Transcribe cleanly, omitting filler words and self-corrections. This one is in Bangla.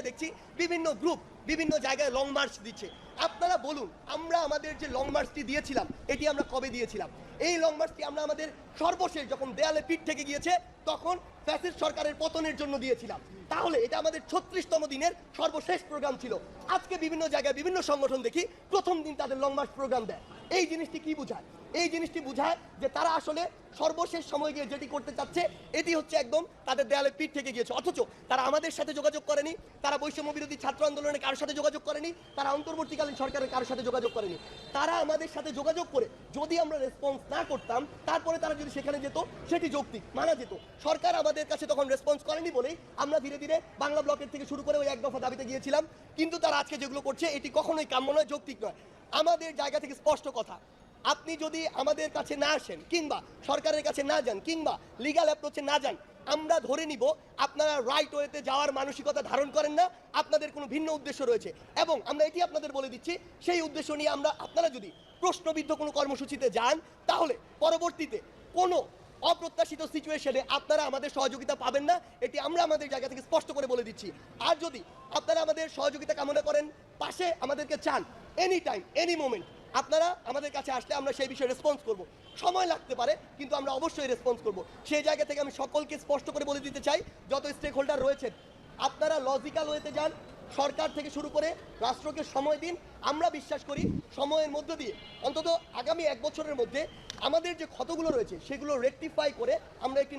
দেখছি বিভিন্ন গ্রুপ বিভিন্ন জায়গায় লং মার্চ দিচ্ছে। আপনারা বলুন, আমরা আমাদের যে লং মার্চটি দিয়েছিলাম এটি আমরা কবে দিয়েছিলাম? এই লং মার্চটি আমরা আমাদের সর্বশেষ যখন দেয়ালে পিঠ থেকে গিয়েছে তখন ফ্যাসিস্ট সরকারের পতনের জন্য দিয়েছিলাম। তাহলে এটা আমাদের 36তম দিনের সর্বশেষ প্রোগ্রাম ছিল। আজকে বিভিন্ন জায়গায় বিভিন্ন সংগঠন দেখি প্রথম দিন তাদের লং মার্চ প্রোগ্রাম দেয়। এই জিনিসটি কি বোঝায়? এই জিনিসটি বোঝায় যে তারা আসলে সর্বশেষ সময় গিয়ে যেটি করতে চাচ্ছে এটি হচ্ছে একদম তাদের দেয়ালে পিঠ থেকে গিয়েছে। অথচ তারা আমাদের সাথে যোগাযোগ করেনি, তারা বৈষম্য বিরোধী ছাত্র আন্দোলনে কারোর সাথে যোগাযোগ করেনি, তারা অন্তর্বর্তীকালীন সরকারের কারোর সাথে যোগাযোগ করেনি। তারা আমাদের সাথে যোগাযোগ করে যদি আমরা রেসপন্স না করতাম তারপরে তারা যদি সেখানে যেত সেটি যৌক্তিক মানা যেত। সরকার আমাদের কাছে তখন রেসপন্স করেনি বলেই আমরা ধীরে ধীরে বাংলা ব্লকের থেকে শুরু করে ওই এক দফা দাবিতে গিয়েছিলাম। কিন্তু তারা আজকে যেগুলো করছে এটি কখনোই কাম্য নয়, যৌক্তিক নয়। আমাদের জায়গা থেকে স্পষ্ট কথা, আপনি যদি আমাদের কাছে না আসেন কিংবা সরকারের কাছে না যান কিংবা লিগ্যাল অ্যাপ্রোচে না যান, আমরা ধরে নিব আপনারা রাইট ওয়েতে যাওয়ার মানসিকতা ধারণ করেন না, আপনাদের কোনো ভিন্ন উদ্দেশ্য রয়েছে। এবং আমরা এটি আপনাদের বলে দিচ্ছি, সেই উদ্দেশ্য নিয়ে আপনারা যদি প্রশ্নবিদ্ধ কোনো কর্মসূচিতে যান তাহলে পরবর্তীতে কোনো অপ্রত্যাশিত সিচুয়েশনে আপনারা আমাদের সহযোগিতা পাবেন না, এটি আমরা আমাদের জায়গা থেকে স্পষ্ট করে বলে দিচ্ছি। আর যদি আপনারা আমাদের সহযোগিতা কামনা করেন, পাশে আমাদেরকে চান, এনি টাইম এনি মোমেন্ট আপনারা আমাদের কাছে আসলে আমরা সেই বিষয়ে রেসপন্স করব। সময় লাগতে পারে কিন্তু আমরা অবশ্যই রেসপন্স করব। সেই জায়গা থেকে আমি সকলকে স্পষ্ট করে বলে দিতে চাই, যত স্টেক হোল্ডার রয়েছেন আপনারা লজিক্যাল ওয়েতে যান, সরকার থেকে শুরু করে রাষ্ট্রকে সময় দিন। আমরা বিশ্বাস করি সময়ের মধ্য দিয়ে অন্তত আগামী 1 বছরের মধ্যে আমাদের যে ক্ষতগুলো রয়েছে সেগুলো রেকটিফাই করে আমরা একটি